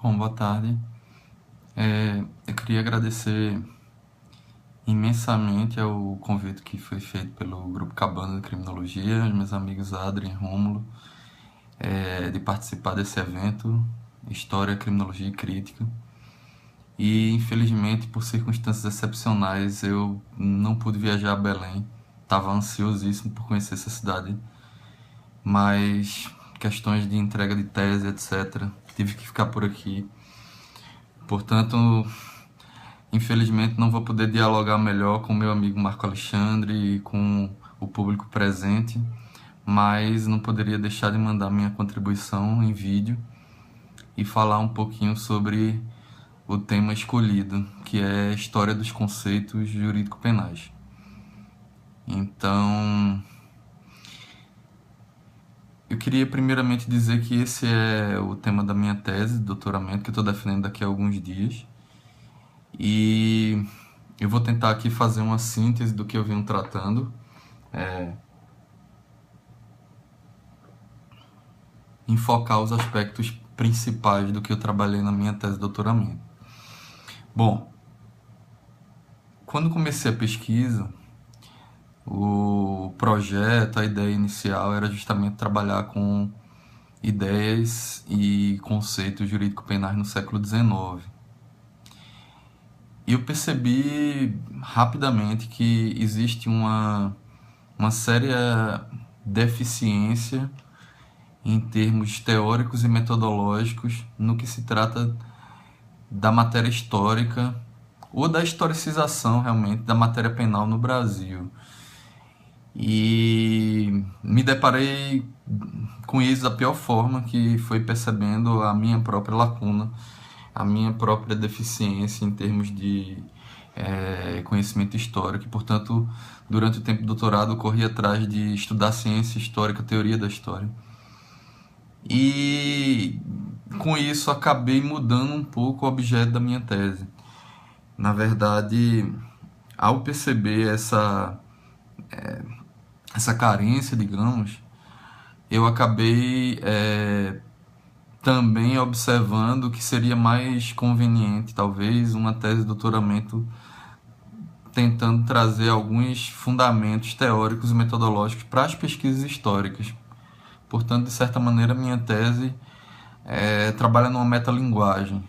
Bom, boa tarde. Eu queria agradecer imensamente ao convite que foi feito pelo Grupo Cabana de Criminologia, aos meus amigos Adrien e Rômulo, de participar desse evento, História, Criminologia e Crítica. E, infelizmente, por circunstâncias excepcionais, eu não pude viajar a Belém. Estava ansiosíssimo por conhecer essa cidade, mas questões de entrega de tese, etc., tive que ficar por aqui. Portanto, infelizmente não vou poder dialogar melhor com meu amigo Marco Alexandre e com o público presente, mas não poderia deixar de mandar minha contribuição em vídeo e falar um pouquinho sobre o tema escolhido, que é a história dos conceitos jurídico-penais. Então, eu queria primeiramente dizer que esse é o tema da minha tese de doutoramento, que eu estou defendendo daqui a alguns dias. E eu vou tentar aqui fazer uma síntese do que eu venho tratando, enfocar os aspectos principais do que eu trabalhei na minha tese de doutoramento. Bom, quando comecei a pesquisa, o projeto, a ideia inicial era justamente trabalhar com ideias e conceitos jurídico-penais no século XIX. E eu percebi rapidamente que existe uma séria deficiência em termos teóricos e metodológicos no que se trata da matéria histórica ou da historicização realmente da matéria penal no Brasil. E me deparei com isso da pior forma, que foi percebendo a minha própria lacuna, a minha própria deficiência em termos de conhecimento histórico. E, portanto, durante o tempo do doutorado, eu corri atrás de estudar ciência histórica, teoria da história. E com isso acabei mudando um pouco o objeto da minha tese. Na verdade, ao perceber essa carência, digamos, eu acabei também observando que seria mais conveniente, talvez, uma tese de doutoramento tentando trazer alguns fundamentos teóricos e metodológicos para as pesquisas históricas. Portanto, de certa maneira, minha tese trabalha numa metalinguagem,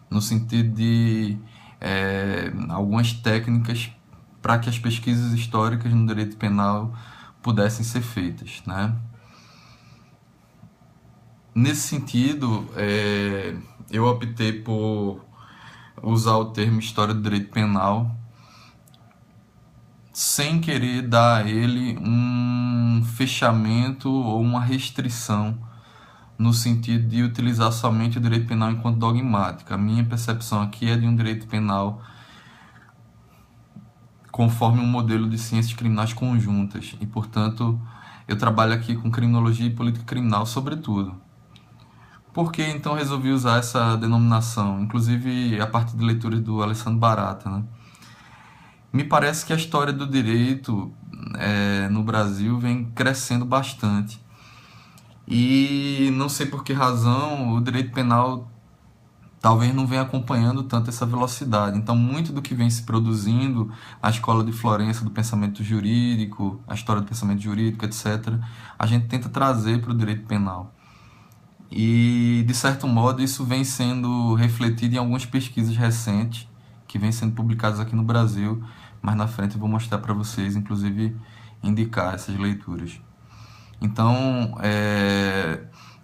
no sentido de algumas técnicas para que as pesquisas históricas no direito penal pudessem ser feitas, né? Nesse sentido, eu optei por usar o termo história do direito penal sem querer dar a ele um fechamento ou uma restrição no sentido de utilizar somente o direito penal enquanto dogmática. A minha percepção aqui é de um direito penal conforme um modelo de ciências criminais conjuntas e, portanto, eu trabalho aqui com criminologia e política criminal sobretudo. Por que então resolvi usar essa denominação, inclusive a partir de leituras do Alessandro Barata, né? Me parece que a história do direito no Brasil vem crescendo bastante. E não sei por que razão o direito penal talvez não venha acompanhando tanto essa velocidade. Então, muito do que vem se produzindo, a escola de Florença do pensamento jurídico, a história do pensamento jurídico, etc., a gente tenta trazer para o direito penal. E, de certo modo, isso vem sendo refletido em algumas pesquisas recentes que vêm sendo publicadas aqui no Brasil, mas na frente eu vou mostrar para vocês, inclusive indicar essas leituras. Então,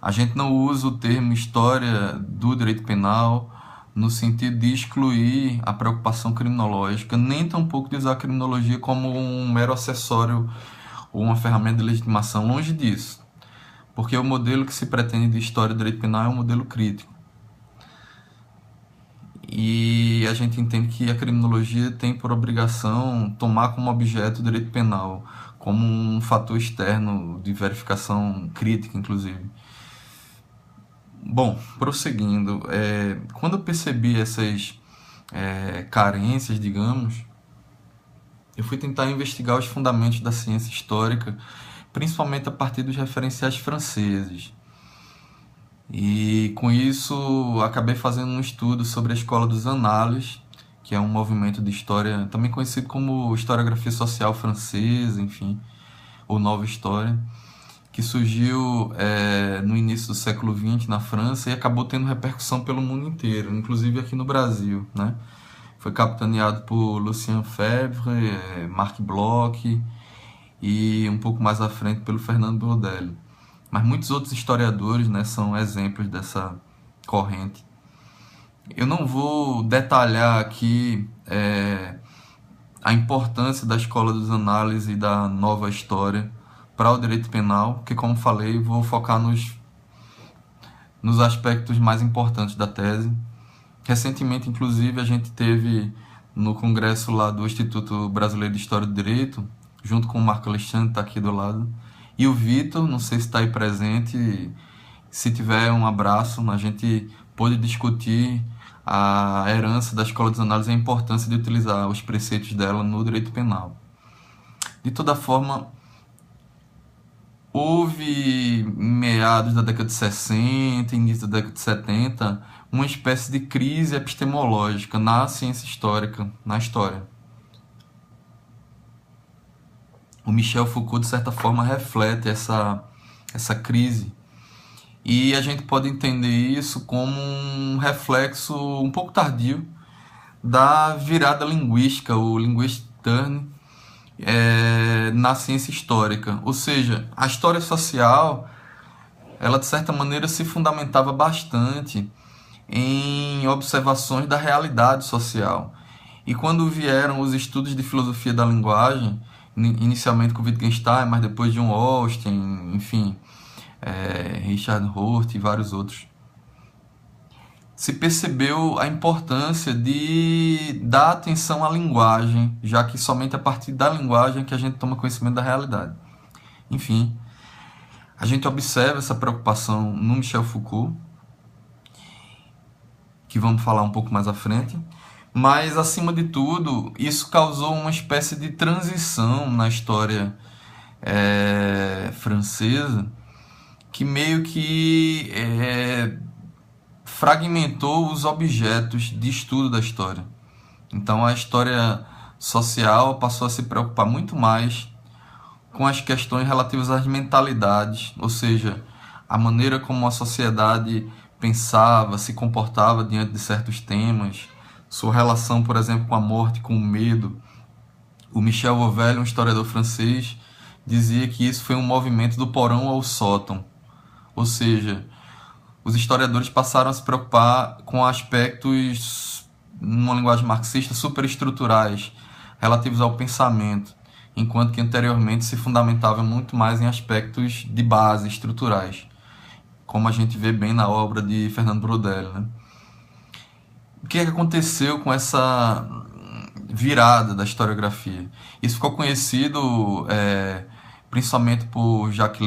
a gente não usa o termo história do direito penal no sentido de excluir a preocupação criminológica, nem tampouco de usar a criminologia como um mero acessório ou uma ferramenta de legitimação, longe disso. Porque o modelo que se pretende de história do direito penal é um modelo crítico. E a gente entende que a criminologia tem por obrigação tomar como objeto o direito penal, como um fator externo de verificação crítica, inclusive. Bom, prosseguindo, quando eu percebi essas carências, digamos, eu fui tentar investigar os fundamentos da ciência histórica, principalmente a partir dos referenciais franceses. E com isso acabei fazendo um estudo sobre a Escola dos Annales, que é um movimento de história, também conhecido como historiografia social francesa, enfim, ou nova história, que surgiu no início do século XX na França e acabou tendo repercussão pelo mundo inteiro, inclusive aqui no Brasil, né? Foi capitaneado por Lucien Febvre, Marc Bloch e um pouco mais à frente pelo Fernando Brodelli. Mas muitos outros historiadores, né, são exemplos dessa corrente. Eu não vou detalhar aqui a importância da Escola dos Análises e da nova história para o direito penal, porque, como falei, vou focar nos aspectos mais importantes da tese. Recentemente, inclusive, a gente teve no congresso lá do Instituto Brasileiro de História do Direito, junto com o Marco Alexandre, que está aqui do lado, e o Vitor, não sei se está aí presente, se tiver, um abraço. A gente pôde discutir a herança da Escola dos Análises e a importância de utilizar os preceitos dela no direito penal. De toda forma, houve, em meados da década de 60, início da década de 70, uma espécie de crise epistemológica na ciência histórica, na história. O Michel Foucault, de certa forma, reflete essa crise. E a gente pode entender isso como um reflexo um pouco tardio da virada linguística, o linguistic turn, na ciência histórica. Ou seja, a história social, ela de certa maneira se fundamentava bastante em observações da realidade social. E quando vieram os estudos de filosofia da linguagem, inicialmente com Wittgenstein, mas depois John Austin, enfim, Richard Hort e vários outros, se percebeu a importância de dar atenção à linguagem, já que somente a partir da linguagem é que a gente toma conhecimento da realidade. Enfim, a gente observa essa preocupação no Michel Foucault, que vamos falar um pouco mais à frente, mas, acima de tudo, isso causou uma espécie de transição na história francesa, que meio que fragmentou os objetos de estudo da história. Então, a história social passou a se preocupar muito mais com as questões relativas às mentalidades, ou seja, a maneira como a sociedade pensava, se comportava diante de certos temas, sua relação, por exemplo, com a morte, com o medo. O Michel Vauvel, um historiador francês, dizia que isso foi um movimento do porão ao sótão. Ou seja, os historiadores passaram a se preocupar com aspectos, numa linguagem marxista, superestruturais, relativos ao pensamento, enquanto que anteriormente se fundamentava muito mais em aspectos de base, estruturais, como a gente vê bem na obra de Fernando Brodelli, né? O que aconteceu com essa virada da historiografia? Isso ficou conhecido principalmente por Jacques